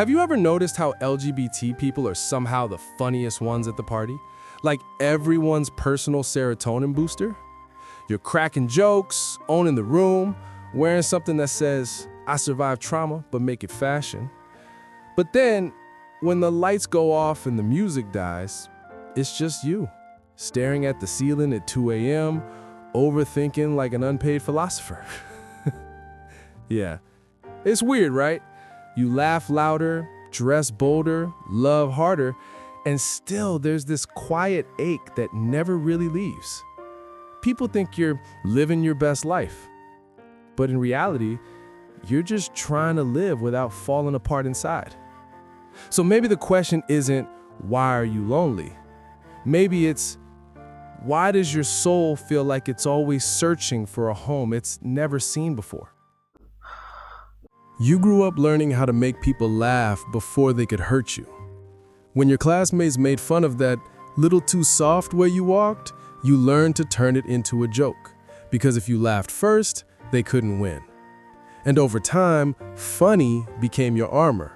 Have you ever noticed how LGBT people are somehow the funniest ones at the party? Like everyone's personal serotonin booster? You're cracking jokes, owning the room, wearing something that says, "I survived trauma, but make it fashion." But then, when the lights go off and the music dies, it's just you, staring at the ceiling at 2 a.m., overthinking like an unpaid philosopher. Yeah, it's weird, right? You laugh louder, dress bolder, love harder, and still there's this quiet ache that never really leaves. People think you're living your best life, but in reality, you're just trying to live without falling apart inside. So maybe the question isn't, why are you lonely? Maybe it's, why does your soul feel like it's always searching for a home it's never seen before? You grew up learning how to make people laugh before they could hurt you. When your classmates made fun of that little too soft way you walked, you learned to turn it into a joke, because if you laughed first, they couldn't win. And over time, funny became your armor.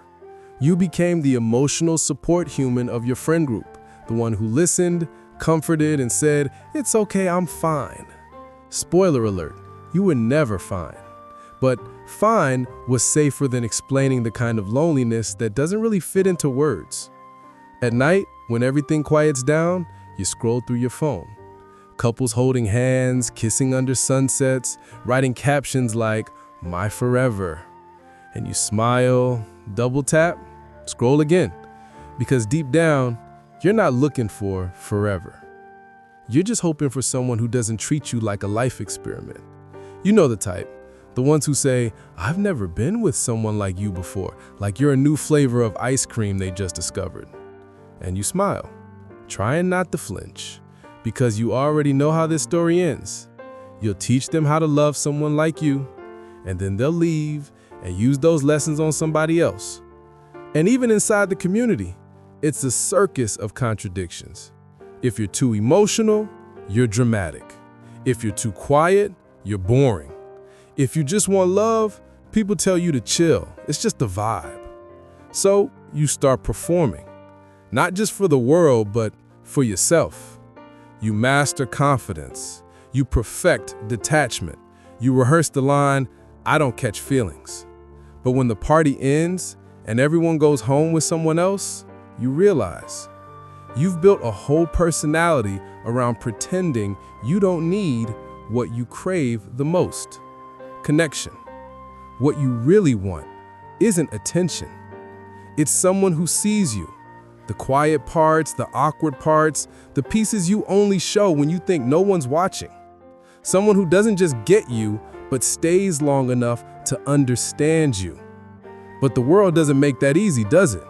You became the emotional support human of your friend group, the one who listened, comforted, and said, "It's okay, I'm fine." Spoiler alert, you were never fine. But fine was safer than explaining the kind of loneliness that doesn't really fit into words. At night, when everything quiets down, you scroll through your phone. Couples holding hands, kissing under sunsets, writing captions like, "My forever." And you smile, double tap, scroll again. Because deep down, you're not looking for forever. You're just hoping for someone who doesn't treat you like a life experiment. You know the type. The ones who say, "I've never been with someone like you before," like you're a new flavor of ice cream they just discovered. And you smile, trying not to flinch, because you already know how this story ends. You'll teach them how to love someone like you, and then they'll leave and use those lessons on somebody else. And even inside the community, it's a circus of contradictions. If you're too emotional, you're dramatic. If you're too quiet, you're boring. If you just want love, people tell you to chill. It's just a vibe. So you start performing, not just for the world, but for yourself. You master confidence. You perfect detachment. You rehearse the line, "I don't catch feelings." But when the party ends and everyone goes home with someone else, you realize you've built a whole personality around pretending you don't need what you crave the most. Connection. What you really want isn't attention. It's someone who sees you. The quiet parts, the awkward parts, the pieces you only show when you think no one's watching. Someone who doesn't just get you, but stays long enough to understand you. But the world doesn't make that easy, does it?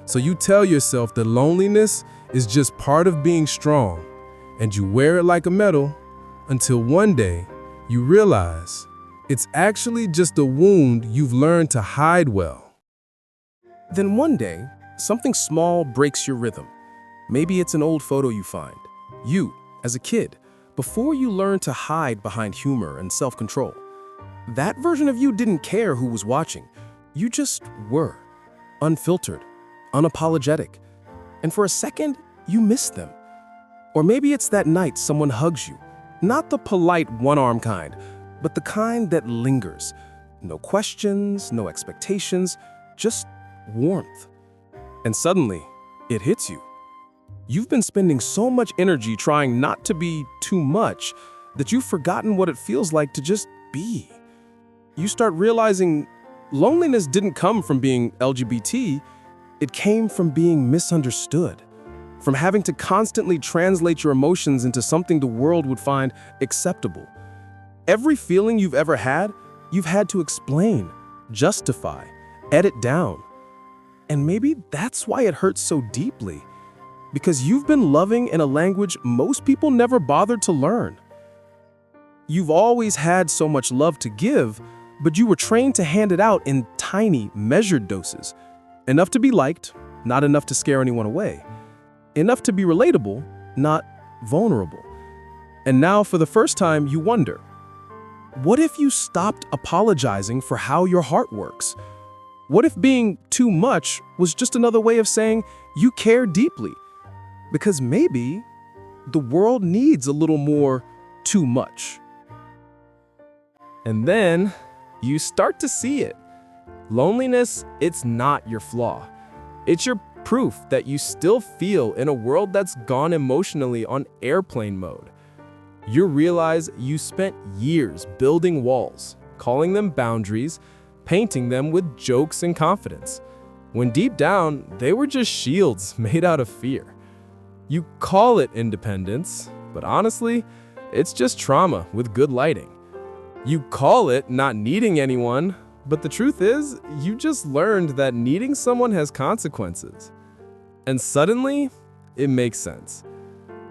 So you tell yourself that loneliness is just part of being strong, and you wear it like a medal until one day you realize it's actually just a wound you've learned to hide well. Then one day, something small breaks your rhythm. Maybe it's an old photo you find. You, as a kid, before you learned to hide behind humor and self-control. That version of you didn't care who was watching. You just were. Unfiltered, unapologetic. And for a second, you missed them. Or maybe it's that night someone hugs you. Not the polite one-arm kind, but the kind that lingers. No questions, no expectations, just warmth. And suddenly, it hits you. You've been spending so much energy trying not to be too much that you've forgotten what it feels like to just be. You start realizing loneliness didn't come from being LGBT, it came from being misunderstood, from having to constantly translate your emotions into something the world would find acceptable. Every feeling you've ever had, you've had to explain, justify, edit down. And maybe that's why it hurts so deeply, because you've been loving in a language most people never bothered to learn. You've always had so much love to give, but you were trained to hand it out in tiny, measured doses. Enough to be liked, not enough to scare anyone away. Enough to be relatable, not vulnerable. And now, for the first time, you wonder, what if you stopped apologizing for how your heart works? What if being too much was just another way of saying you care deeply? Because maybe the world needs a little more too much. And then you start to see it. Loneliness, it's not your flaw. It's your proof that you still feel in a world that's gone emotionally on airplane mode. You realize you spent years building walls, calling them boundaries, painting them with jokes and confidence, when deep down, they were just shields made out of fear. You call it independence, but honestly, it's just trauma with good lighting. You call it not needing anyone, but the truth is, you just learned that needing someone has consequences. And suddenly, it makes sense.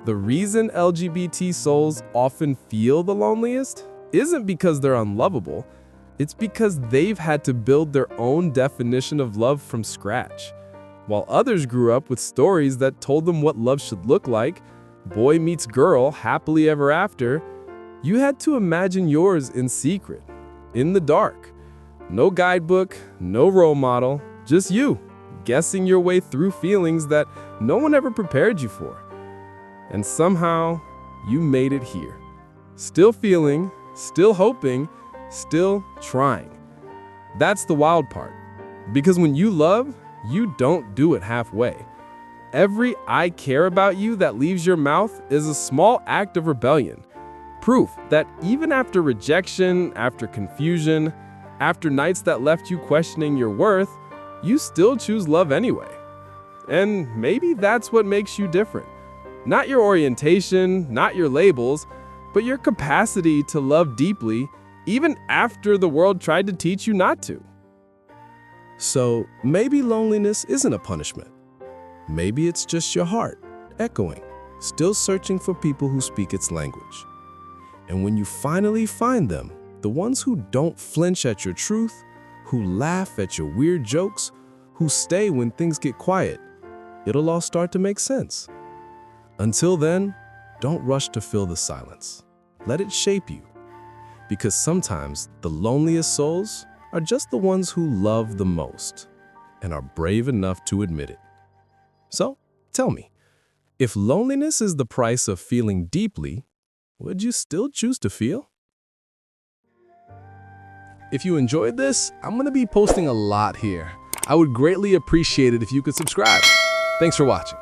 The reason LGBT souls often feel the loneliest isn't because they're unlovable, it's because they've had to build their own definition of love from scratch. While others grew up with stories that told them what love should look like, boy meets girl, happily ever after, you had to imagine yours in secret, in the dark. No guidebook, no role model, just you, guessing your way through feelings that no one ever prepared you for. And somehow, you made it here. Still feeling, still hoping, still trying. That's the wild part. Because when you love, you don't do it halfway. Every "I care about you" that leaves your mouth is a small act of rebellion. Proof that even after rejection, after confusion, after nights that left you questioning your worth, you still choose love anyway. And maybe that's what makes you different. Not your orientation, not your labels, but your capacity to love deeply, even after the world tried to teach you not to. So maybe loneliness isn't a punishment. Maybe it's just your heart, echoing, still searching for people who speak its language. And when you finally find them, the ones who don't flinch at your truth, who laugh at your weird jokes, who stay when things get quiet, it'll all start to make sense. Until then, don't rush to fill the silence. Let it shape you. Because sometimes the loneliest souls are just the ones who love the most and are brave enough to admit it. So, tell me, if loneliness is the price of feeling deeply, would you still choose to feel? If you enjoyed this, I'm going to be posting a lot here. I would greatly appreciate it if you could subscribe. Thanks for watching.